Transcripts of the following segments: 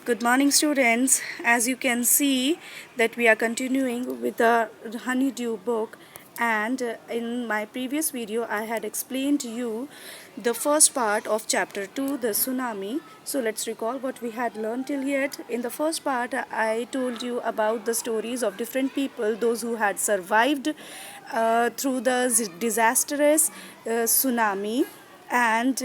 Good morning, students. As you can see that we are continuing with the Honeydew book, and in my previous video I had explained to you the first part of chapter 2, the tsunami. So let's recall what we had learned till yet. In the first part I told you about the stories of different people, those who had survived through the disastrous tsunami, and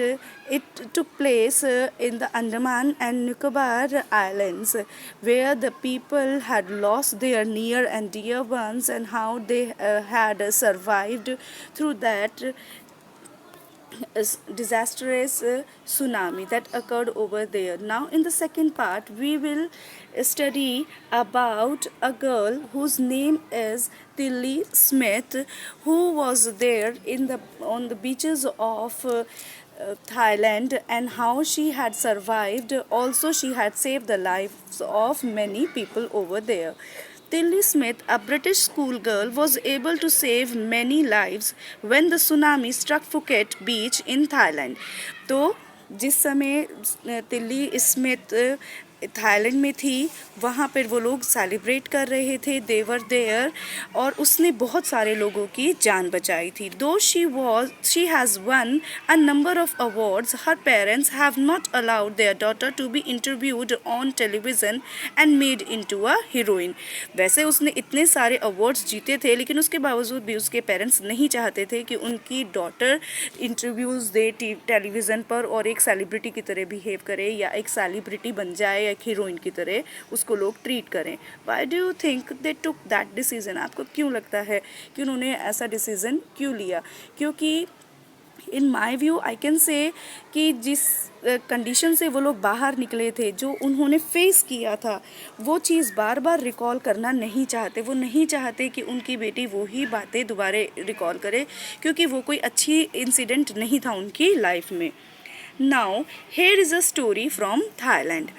it took place in the Andaman and Nicobar Islands, where the people had lost their near and dear ones, and how they had survived through that disastrous tsunami that occurred over there. Now in the second part we will study about a girl whose name is Tilly Smith, who was there on the beaches of Thailand, and how she had survived. Also she had saved the lives of many people over there. Tilly Smith, a British schoolgirl, was able to save many lives when the tsunami struck Phuket beach in Thailand. तो जिस समय तिल्ली Smith Thailand में थी, वहाँ पर वो लोग सेलिब्रेट कर रहे थे, देवर देयर, और उसने बहुत सारे लोगों की जान बचाई थी. दो she has won a number of awards. Her parents have not allowed their daughter to be interviewed on television and made into a heroine. वैसे उसने इतने सारे अवार्ड्स जीते थे, लेकिन उसके बावजूद भी उसके पेरेंट्स नहीं चाहते थे कि उनकी डॉटर इंटरव्यूज़ दे टेलीविज़न पर और एक सेलिब्रिटी की तरह बिहेव करे, या एक सेलिब्रिटी बन जाए, एक हीरोइन की तरह उसको लोग ट्रीट करें. Why do you think they took that decision? आपको क्यों लगता है कि उन्होंने ऐसा डिसीज़न क्यों लिया? क्योंकि इन my view I can say कि जिस कंडीशन से वो लोग बाहर निकले थे, जो उन्होंने फेस किया था, वो चीज़ बार बार रिकॉल करना नहीं चाहते. वो नहीं चाहते कि उनकी बेटी वो ही बातें दोबारा रिकॉल करे, क्योंकि वो कोई अच्छी इंसिडेंट नहीं था उनकी लाइफ में. Now here is a story from Thailand.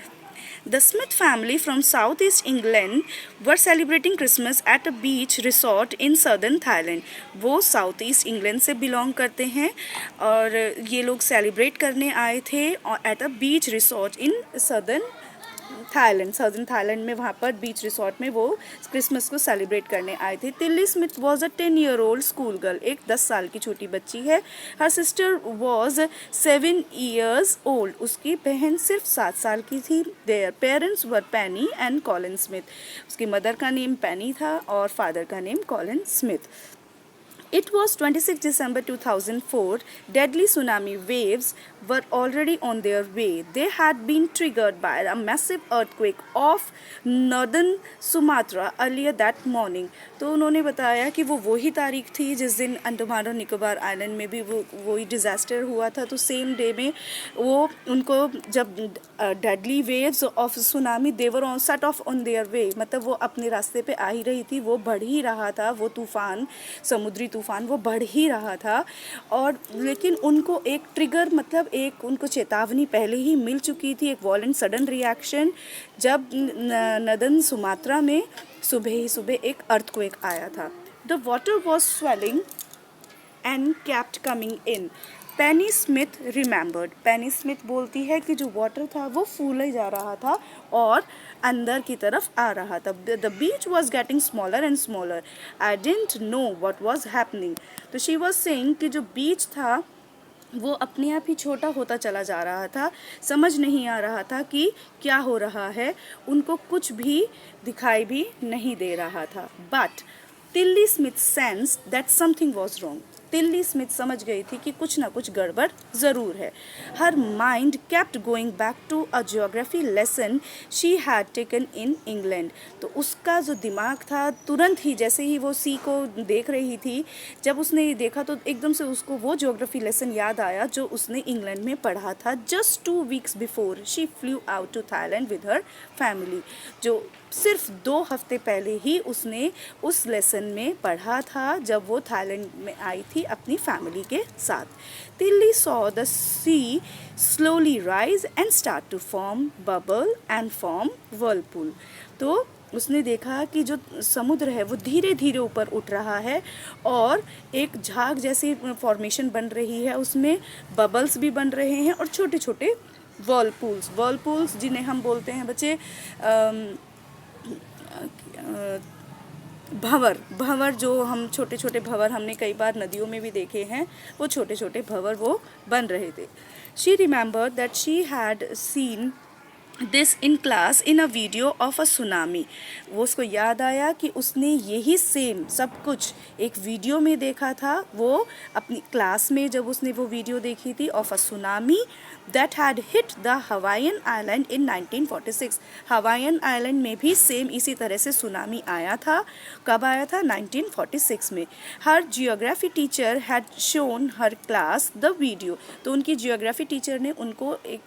The Smith family from southeast England were celebrating Christmas at a beach resort in southern Thailand. वो साउथ ईस्ट इंग्लैंड से बिलोंग करते हैं और ये लोग सेलिब्रेट करने आए थे at a beach resort in southern Thailand में. वहाँ पर बीच रिसोर्ट में वो क्रिसमस को सेलिब्रेट करने आए थे. तिल्ली Smith was a 10-year-old school girl. एक 10 साल की छोटी बच्ची है. Her sister was 7 years old. उसकी बहन सिर्फ 7 साल की थी. Their parents were Penney and Colin Smith. उसकी मदर का नेम पेनी था और फादर का name Colin Smith. It was 26 December 2004. Deadly tsunami waves were already on their way. They had been triggered by a massive earthquake off northern Sumatra earlier that morning. तो उन्होंने बताया कि वो वही तारीख थी जिस दिन अंडमान और निकोबार आइलैंड में भी वही डिज़ास्टर हुआ था. तो सेम डे में वो उनको जब deadly waves of tsunami devour on set off on their way, मतलब वो अपने रास्ते पे आ ही रही थी, वो बढ़ ही रहा था, वो तूफ़ान, समुद्री तूफ़ान वो बढ़ ही रहा था. और लेकिन उनको एक ट्रिगर, मतलब एक उनको चेतावनी पहले ही मिल चुकी थी, एक वॉलेंट सडन रिएक्शन, जब नदन सुमात्रा में सुबह ही सुबह एक अर्थक्वेक आया था. The water was swelling and kept coming in. Penney Smith remembered. Penney Smith बोलती है कि जो वाटर था वो फूले जा रहा था और अंदर की तरफ आ रहा था. The beach was getting smaller and smaller. I didn't know what was happening. तो शी वॉज सेइंग कि जो बीच था वो अपने आप ही छोटा होता चला जा रहा था. समझ नहीं आ रहा था कि क्या हो रहा है. उनको कुछ भी दिखाई भी नहीं दे रहा था. बट तिल्ली Smith sense that something was wrong. तिल्ली स्मिथ समझ गई थी कि कुछ ना कुछ गड़बड़ ज़रूर है. Her mind kept going back to a geography lesson she had taken in England. तो उसका जो दिमाग था, तुरंत ही जैसे ही वो सी को देख रही थी, जब उसने ये देखा तो एकदम से उसको वो ज्योग्राफी लेसन याद आया जो उसने इंग्लैंड में पढ़ा था. Just 2 weeks before she flew out to Thailand with her family. जो सिर्फ 2 हफ्ते पहले ही उसने उस लेसन में पढ़ा था जब वो थाईलैंड में आई थी अपनी फैमिली के साथ. Tilly saw the sea slowly rise and start to form bubble and form whirlpool. तो उसने देखा कि जो समुद्र है वो धीरे धीरे ऊपर उठ रहा है और एक झाग जैसी फॉर्मेशन बन रही है, उसमें बबल्स भी बन रहे हैं और छोटे छोटे वर्लपूल्स जिन्हें हम बोलते हैं बच्चे भंवर जो हम छोटे छोटे भंवर हमने कई बार नदियों में भी देखे हैं, वो छोटे छोटे भंवर वो बन रहे थे. She remembered that she had seen this in class in a video of a tsunami. वो उसको याद आया कि उसने यही सेम सब कुछ एक वीडियो में देखा था. वो अपनी क्लास में जब उसने वो वीडियो देखी थी of a tsunami that had hit the Hawaiian island in 1946. Hawaiian island में भी सेम इसी तरह से सुनामी आया था. कब आया था? 1946 में. हर geography teacher had shown her class the video. तो उनकी जियोग्राफी टीचर ने उनको एक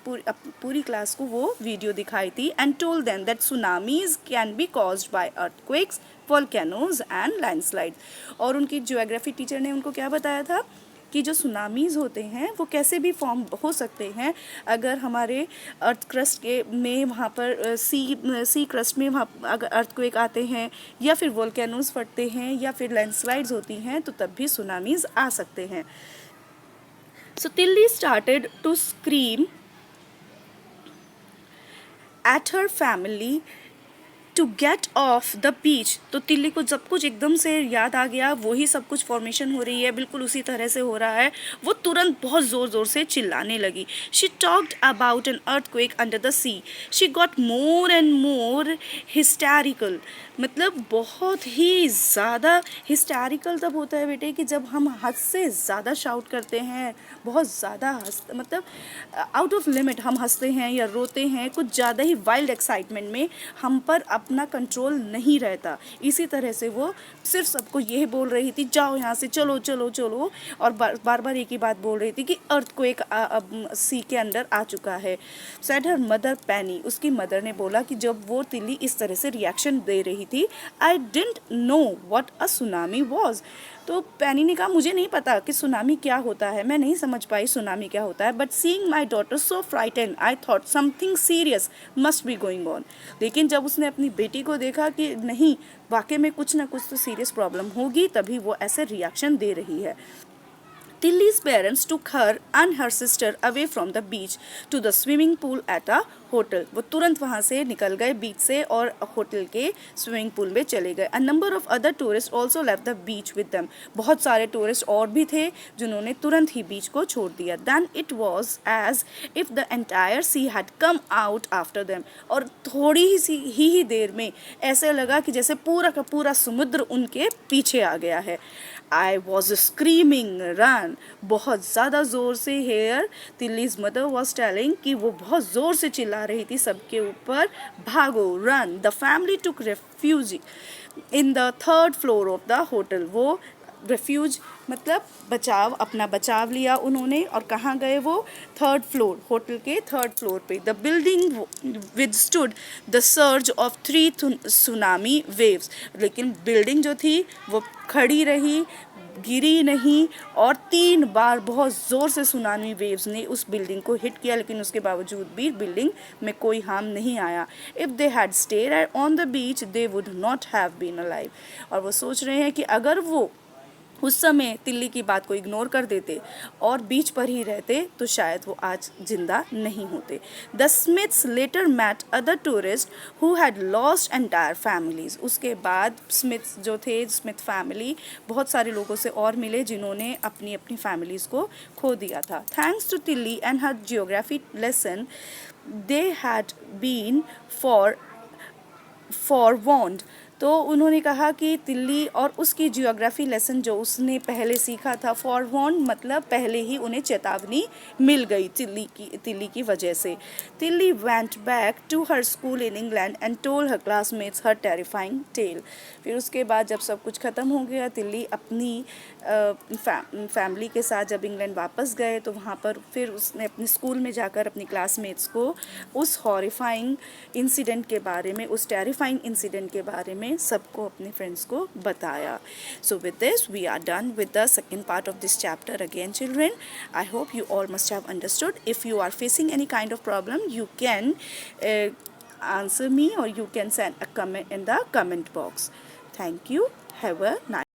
पूरी क्लास को वो वीडियो दिखाई थी and told them that tsunamis can be caused by earthquakes, volcanoes and landslide. और उनकी जियोग्राफी टीचर ने उनको क्या बताया था कि जो सुनामीज़ होते हैं वो कैसे भी फॉर्म हो सकते हैं अगर हमारे अर्थ क्रस्ट के में वहाँ पर सी क्रस्ट में वहाँ अगर अर्थक्वेक आते हैं या फिर वोल्केनोज फटते हैं या फिर लैंडस्लाइड्स होती हैं तो तब भी सुनामीज़ आ सकते हैं. So Tilly started to scream at her family to get off the beach. तो तिल्ली को जब कुछ एकदम से याद आ गया, वही सब कुछ फॉर्मेशन हो रही है, बिल्कुल उसी तरह से हो रहा है, वो तुरंत बहुत ज़ोर ज़ोर से चिल्लाने लगी. She talked about an earthquake under the sea. She got more and more hysterical. मतलब बहुत ही ज़्यादा हिस्टैरिकल तब होता है बेटे कि जब हम हद से ज़्यादा शाउट करते हैं, बहुत ज़्यादा मतलब आउट ऑफ लिमिट हम हंसते हैं या रोते हैं, कुछ ज़्यादा ही वाइल्ड एक्साइटमेंट में हम पर अपना कंट्रोल नहीं रहता. इसी तरह से वो सिर्फ सबको यही बोल रही थी, जाओ यहाँ से, चलो चलो चलो, और बार बार एक ही बात बोल रही थी कि अर्थक्वेक अब सी के अंदर आ चुका है. सेड हर मदर पैनी. उसकी मदर ने बोला कि जब वो तिल्ली इस तरह से रिएक्शन दे रही थी, I didn't know what a tsunami was. तो पैनी ने कहा मुझे नहीं पता कि सुनामी क्या होता है, मैं नहीं समझ पाई सुनामी क्या होता है. But seeing my daughter so frightened I thought something serious must be going on. लेकिन जब उसने अपनी बेटी को देखा कि नहीं, वाकई में कुछ ना कुछ तो सीरियस प्रॉब्लम होगी, तभी वो ऐसे रिएक्शन दे रही है. Tilly's parents took her and her sister away from the beach to the swimming pool at a hotel. वो तुरंत वहाँ से निकल गए बीच से और होटल के स्विमिंग पूल में चले गए. A number of other tourist also left the beach with them. बहुत सारे टूरिस्ट और भी थे जिन्होंने तुरंत ही बीच को छोड़ दिया. Then it was as if the entire sea had come out after them. और थोड़ी ही देर में ऐसे लगा कि जैसे पूरा का पूरा समुद्र उनके पीछे आ गया है. I was screaming run. बहुत ज़्यादा ज़ोर से हेयर तिल्लीज मदर वॉज टेलिंग कि वो बहुत ज़ोर से चिल्ला रही थी सबके ऊपर, भागो, run. The family took refuge in the third floor of the hotel. वो रेफ्यूज मतलब बचाव, अपना बचाव लिया उन्होंने. और कहाँ गए वो? थर्ड फ्लोर, होटल के थर्ड फ्लोर पे. The building withstood the surge of 3 tsunami waves. लेकिन बिल्डिंग जो थी वो खड़ी रही, गिरी नहीं, और 3 बार बहुत ज़ोर से सुनामी वेव्स ने उस बिल्डिंग को हिट किया, लेकिन उसके बावजूद भी बिल्डिंग में कोई हार्म नहीं आया. If they had stayed on the beach they would not have been alive. और वो सोच रहे हैं कि अगर वो उस समय तिल्ली की बात को इग्नोर कर देते और बीच पर ही रहते तो शायद वो आज जिंदा नहीं होते. The Smiths later met other tourists who had lost entire families. उसके बाद स्मिथ्स जो थे, स्मिथ फैमिली, बहुत सारे लोगों से और मिले जिन्होंने अपनी अपनी फैमिलीज़ को खो दिया था. Thanks to Tilly and her geography lesson they had been forewarned. तो उन्होंने कहा कि तिल्ली और उसकी जियोग्राफी लेसन जो उसने पहले सीखा था, फॉरवॉर्न मतलब पहले ही उन्हें चेतावनी मिल गई तिल्ली की वजह से. Tilly went back to her school in England and told her classmates her terrifying tale. फिर उसके बाद जब सब कुछ ख़त्म हो गया, तिल्ली अपनी फैमिली के साथ जब इंग्लैंड वापस गए तो वहाँ पर फिर उसने अपने स्कूल में जाकर अपनी क्लासमेट्स को उस हॉरिफाइंग इंसिडेंट के बारे में, उस टेरिफाइंग इंसिडेंट के बारे में सबको, अपने फ्रेंड्स को बताया. So with this we are done with the second part of this chapter. Again children, I hope you all must have understood. If you are facing any kind of problem, you can answer me or you can send a comment in the comment box. Thank you. Have a nice